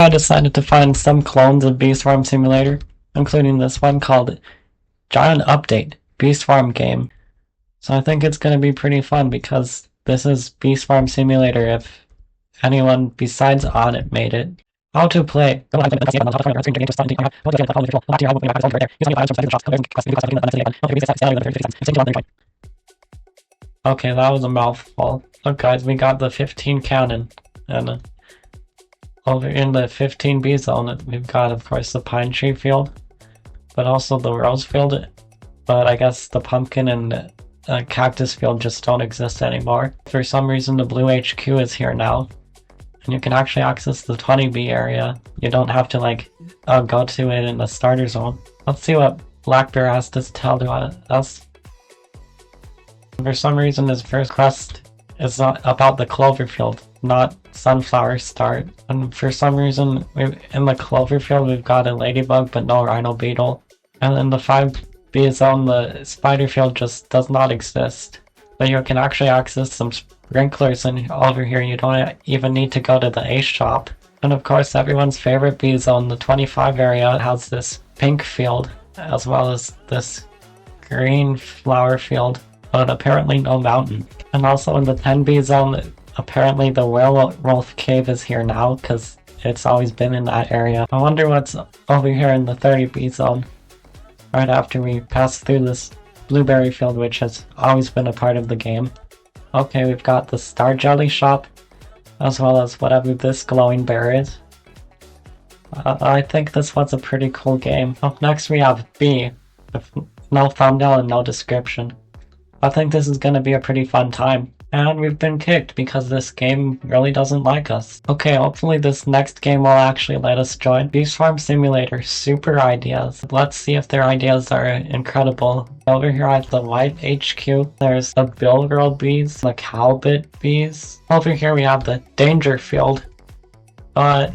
I decided to find some clones of Bee Swarm Simulator, including this one called Giant Update Bee Swarm Game. So I think it's going to be pretty fun because this is Bee Swarm Simulator if anyone besides Audit made it. How to play. Okay, that was a mouthful. Look guys, we got the 15 cannon, and over in the 15B zone, we've got, of course, the pine tree field, but also the rose field, but I guess the pumpkin and cactus field just don't exist anymore. For some reason, the blue HQ is here now, and you can actually access the 20B area. You don't have to, go to it in the starter zone. Let's see what Black Bear has to tell to us. For some reason, his first quest is about the clover field, not sunflower start. And for some reason, in the clover field, we've got a ladybug but no rhino beetle. And in the 5B zone, the spider field just does not exist. But you can actually access some sprinklers, and over here you don't even need to go to the Ace shop. And of course, everyone's favorite B zone, the 25 area, has this pink field, as well as this green flower field, but apparently no mountain. And also in the 10B zone, apparently the werewolf cave is here now, because it's always been in that area. I wonder what's over here in the 30B zone, right after we pass through this blueberry field, which has always been a part of the game. Okay, we've got the star jelly shop, as well as whatever this glowing bear is. I think this was a pretty cool game. Up next we have B, with no thumbnail and no description. I think this is going to be a pretty fun time. And we've been kicked because this game really doesn't like us. Okay, hopefully this next game will actually let us join. Bee Swarm Simulator, super ideas. Let's see if their ideas are incredible. Over here at the white HQ, there's the Bill Girl bees, the Cowbit bees. Over here we have the danger field. But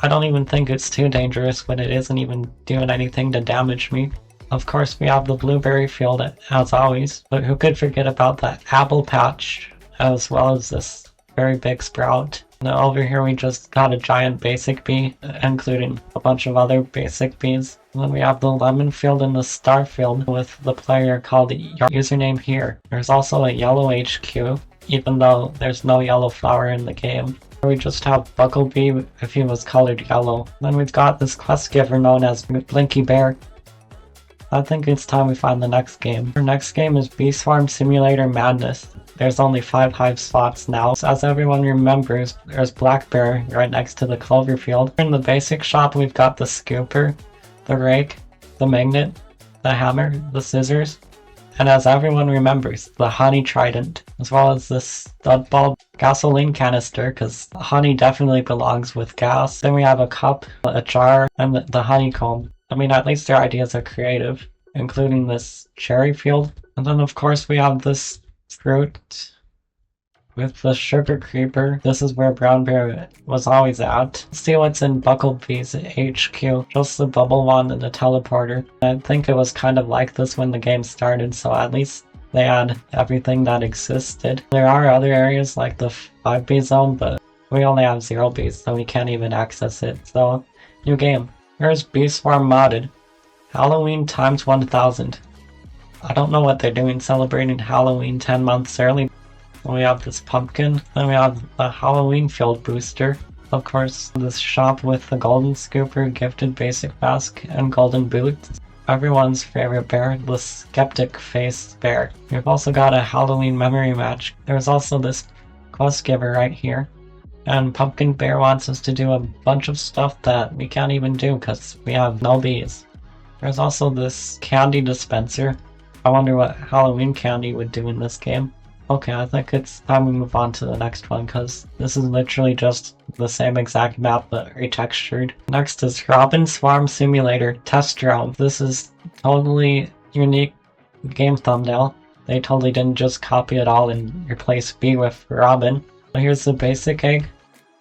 I don't even think it's too dangerous when it isn't even doing anything to damage me. Of course, we have the blueberry field as always, but who could forget about the apple patch, as well as this very big sprout. And over here we just got a giant basic bee, including a bunch of other basic bees. And then we have the lemon field and the star field with the player called your username here. There's also a yellow HQ, even though there's no yellow flower in the game. We just have Bucklebee if he was colored yellow. Then we've got this quest giver known as Blinky Bear. I think it's time we find the next game. Our next game is Bee Swarm Simulator Madness. There's only 5 hive spots now. So as everyone remembers, there's Black Bear right next to the clover field. In the basic shop, we've got the scooper, the rake, the magnet, the hammer, the scissors, and as everyone remembers, the honey trident, as well as this stud bulb gasoline canister, because honey definitely belongs with gas. Then we have a cup, a jar, and the honeycomb. I mean, at least their ideas are creative, including this cherry field. And then of course we have this fruit with the sugar creeper. This is where Brown Bear was always at. Let's see what's in Bucklebee's HQ. Just the bubble wand and the teleporter. I think it was kind of like this when the game started, so at least they had everything that existed. There are other areas like the 5B zone, but we only have 0Bs, so we can't even access it. So, new game. Here's Bee Swarm Modded. Halloween times 1000. I don't know what they're doing celebrating Halloween 10 months early. We have this pumpkin, then we have a Halloween field booster. Of course, this shop with the golden scooper, gifted basic mask, and golden boots. Everyone's favorite bear, the skeptic face bear. We've also got a Halloween memory match. There's also this quest giver right here. And Pumpkin Bear wants us to do a bunch of stuff that we can't even do because we have no bees. There's also this candy dispenser. I wonder what Halloween candy would do in this game. Okay, I think it's time we move on to the next one because this is literally just the same exact map but retextured. Next is Robin Swarm Simulator Test Drone. This is totally unique game thumbnail. They totally didn't just copy it all and replace B with Robin. Here's the basic egg,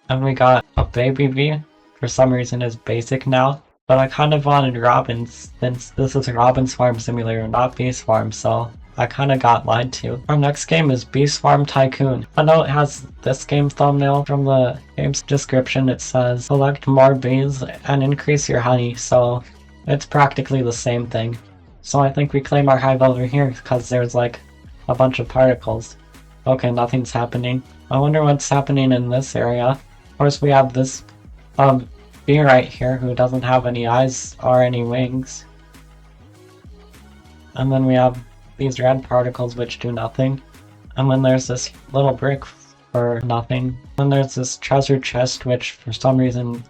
and we got a baby bee. For some reason it's basic now, but I kind of wanted Robins since this is Robin Swarm Simulator, not Bee Swarm, so I kinda got lied to. Our next game is Swarm Tycoon. I know it has this game thumbnail. From the game's description it says collect more bees and increase your honey, so it's practically the same thing. So I think we claim our hive over here because there's like a bunch of particles. Okay, nothing's happening. I wonder what's happening in this area. Of course we have this bee right here who doesn't have any eyes or any wings. And then we have these red particles which do nothing. And then there's this little brick for nothing. Then there's this treasure chest which for some reason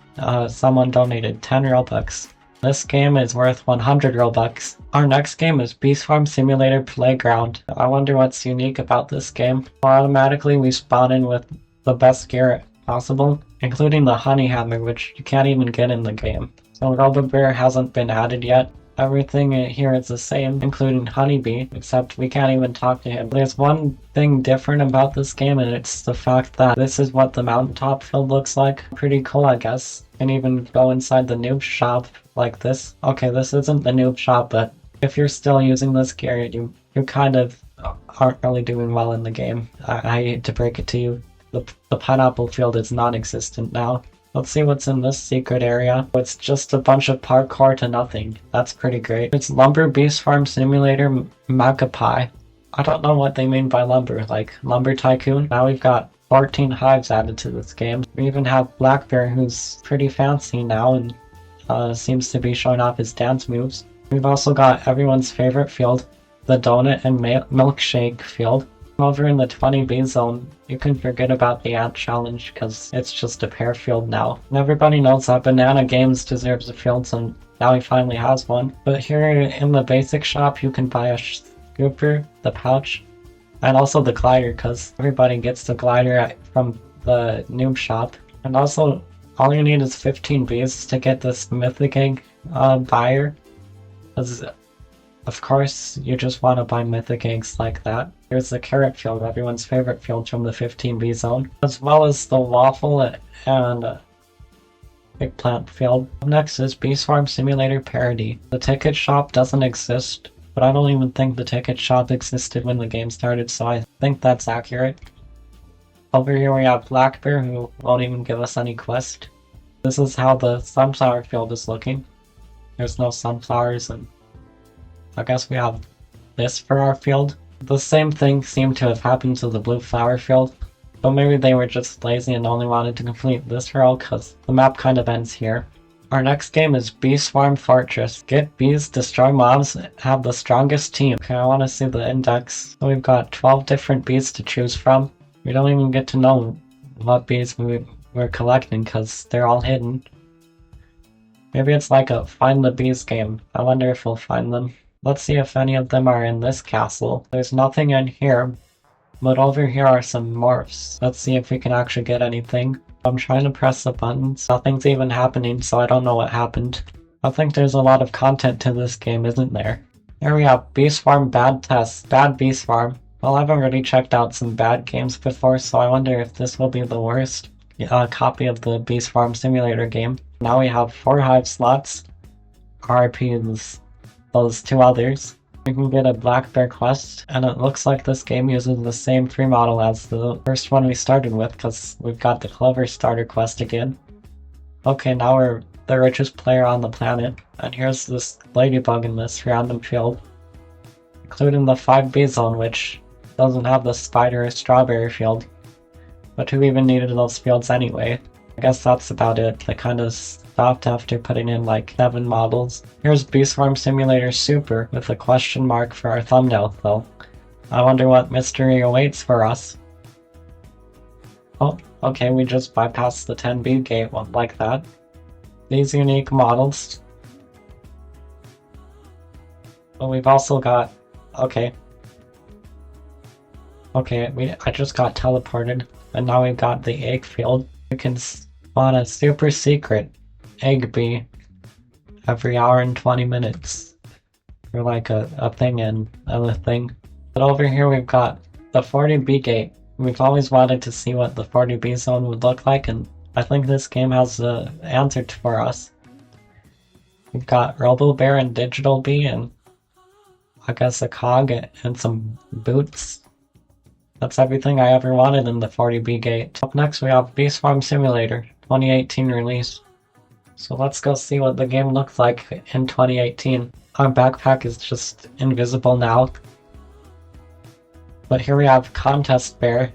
someone donated 10 Robux. This game is worth 100 Robux. Our next game is Swarm Simulator Playground. I wonder what's unique about this game. Automatically we spawn in with the best gear possible, including the honey hammer, which you can't even get in the game. So Robobear hasn't been added yet. Everything here is the same, including Honeybee, except we can't even talk to him. There's one thing different about this game, and it's the fact that this is what the mountaintop field looks like. Pretty cool, I guess. You can even go inside the noob shop like this. Okay, this isn't the noob shop, but if you're still using this gear, you kind of aren't really doing well in the game. I hate to break it to you. The pineapple field is non-existent now. Let's see what's in this secret area. It's just a bunch of parkour to nothing. That's pretty great. It's Lumber Swarm Simulator Makopi. I don't know what they mean by lumber, like Lumber Tycoon. Now we've got 14 hives added to this game. We even have Blackbear, who's pretty fancy now and seems to be showing off his dance moves. We've also got everyone's favorite field, the donut and milkshake field. Over in the 20 bee zone, you can forget about the ant challenge because it's just a pear field now. And everybody knows that Banana Games deserves a field, so now he finally has one. But here in the basic shop, you can buy a scooper, the pouch, and also the glider, because everybody gets the glider from the noob shop. And also, all you need is 15 bees to get this mythic egg buyer. Because of course, you just want to buy mythic eggs like that. Here's the carrot field, everyone's favorite field from the 15B zone, as well as the waffle and eggplant field. Next is Swarm Simulator Parody. The ticket shop doesn't exist, but I don't even think the ticket shop existed when the game started, so I think that's accurate. Over here we have Blackbear, who won't even give us any quest. This is how the sunflower field is looking. There's no sunflowers, and I guess we have this for our field. The same thing seemed to have happened to the blue flower field, but maybe they were just lazy and only wanted to complete this row because the map kind of ends here. Our next game is Swarm Fortress. Get bees, destroy mobs, have the strongest team. Okay, I want to see the index. So we've got 12 different bees to choose from. We don't even get to know what bees we're collecting because they're all hidden. Maybe it's like a find the bees game. I wonder if we'll find them. Let's see if any of them are in this castle. There's nothing in here, but over here are some morphs. Let's see if we can actually get anything. I'm trying to press the buttons. Nothing's even happening, so I don't know what happened. I think there's a lot of content to this game, isn't there? Here we have Swarm Bad Tests. Bad Swarm. Well, I've already checked out some bad games before, so I wonder if this will be the worst copy of the Swarm Simulator game. Now we have 4 hive slots. RIPs. Those 2 others. We can get a black bear quest, and it looks like this game uses the same free model as the first one we started with, because we've got the Clover starter quest again. Okay, now we're the richest player on the planet, and here's this ladybug in this random field, including the 5B zone, which doesn't have the spider or strawberry field. But who even needed those fields anyway? I guess that's about it. They kind of stopped after putting in like 7 models. Here's Swarm Simulator Super with a question mark for our thumbnail though. I wonder what mystery awaits for us. Oh, okay, we just bypassed the 10B gate like that. These unique models. But we've also got... Okay, I just got teleported, and now we've got the egg field. We can spawn a super secret egg bee every hour and 20 minutes for like a thing and another thing. But over here we've got the 40B gate. We've always wanted to see what the 40B zone would look like, and I think this game has the answer for us. We've got Robo Bear and Digital Bee, and I guess a cog and some boots. That's everything I ever wanted in the 40B gate. Up next we have Beast Farm Simulator, 2018 release. So let's go see what the game looked like in 2018. Our backpack is just invisible now. But here we have Contest Bear.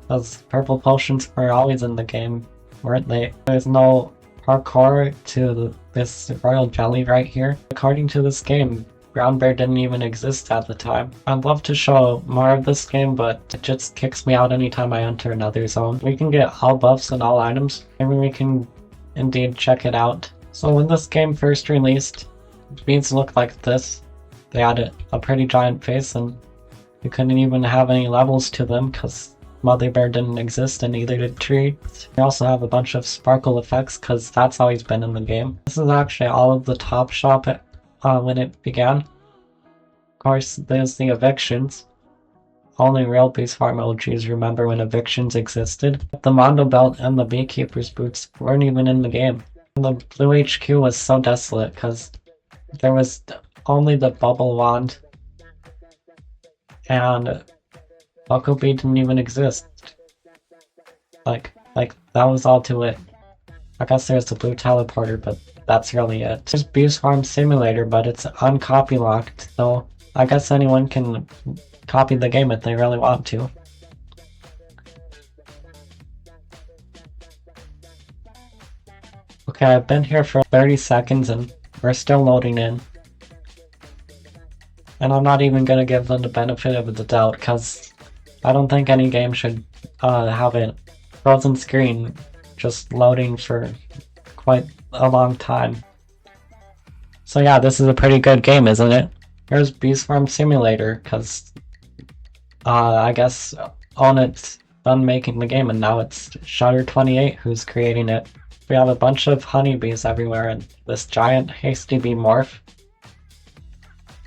Those purple potions were always in the game, weren't they? There's no parkour to this royal jelly right here. According to this game, Brown Bear didn't even exist at the time. I'd love to show more of this game, but it just kicks me out anytime I enter another zone. We can get all buffs and all items. Maybe we can indeed check it out. So when this game first released, beans looked like this. They had a pretty giant face and you couldn't even have any levels to them because Mother Bear didn't exist and neither did trees. We also have a bunch of sparkle effects because that's always been in the game. This is actually all of the top shop when it began. Of course, there's the evictions. Only real Beast Farm OGs remember when evictions existed. The Mondo Belt and the Beekeeper's Boots weren't even in the game. The Blue HQ was so desolate because there was only the Bubble Wand and Makopi didn't even exist. Like that was all to it. I guess there's the blue teleporter, but that's really it. There's Beast Farm Simulator, but it's uncopylocked, so I guess anyone can copy the game if they really want to. Okay, I've been here for 30 seconds and we're still loading in. And I'm not even gonna give them the benefit of the doubt, because I don't think any game should have a frozen screen just loading for quite a long time. So yeah, this is a pretty good game, isn't it? Here's Beast Farm Simulator, because I guess Onit's done making the game and now it's Shutter28 who's creating it. We have a bunch of honeybees everywhere and this giant hasty bee morph.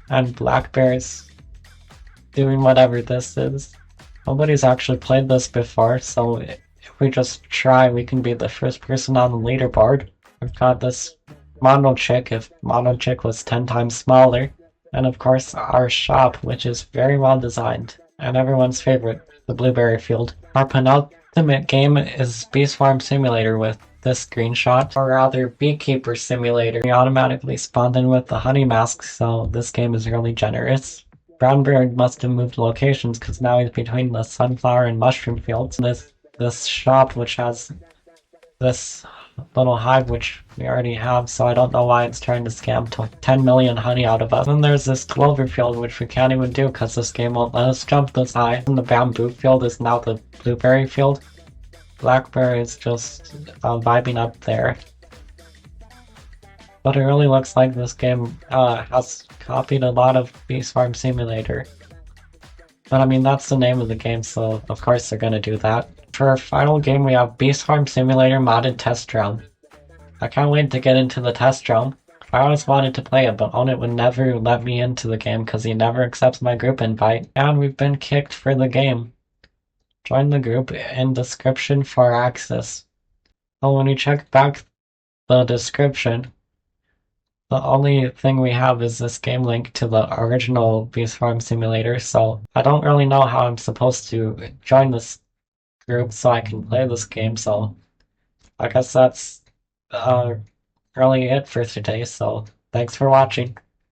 And black bears doing whatever this is. Nobody's actually played this before, so if we just try, we can be the first person on the leaderboard. We've got this Mono Chick if Mono Chick was 10 times smaller. And of course our shop, which is very well designed. And everyone's favorite, the blueberry field. Our penultimate game is Beast Farm Simulator with this screenshot, or rather Beekeeper Simulator. We automatically spawned in with the honey mask, so this game is really generous. Brown Bear must have moved locations because now he's between the sunflower and mushroom fields. This shop which has this little hive which we already have, so I don't know why it's trying to scam 10 million honey out of us. Then there's this clover field which we can't even do because this game won't let us jump this high. And the bamboo field is now the blueberry field. Black Bear is just vibing up there. But it really looks like this game has copied a lot of Beast Farm Simulator. But I mean, that's the name of the game, so of course they're gonna do that. For our final game, we have Beast Farm Simulator Modded Test Round. I can't wait to get into the test round. I always wanted to play it, but Onit would never let me into the game because he never accepts my group invite. And we've been kicked for the game. Join the group in description for access. Oh, when you check back the description, the only thing we have is this game link to the original Beast Farm Simulator, so I don't really know how I'm supposed to join this group so I can play this game, so I guess that's really it for today, so thanks for watching.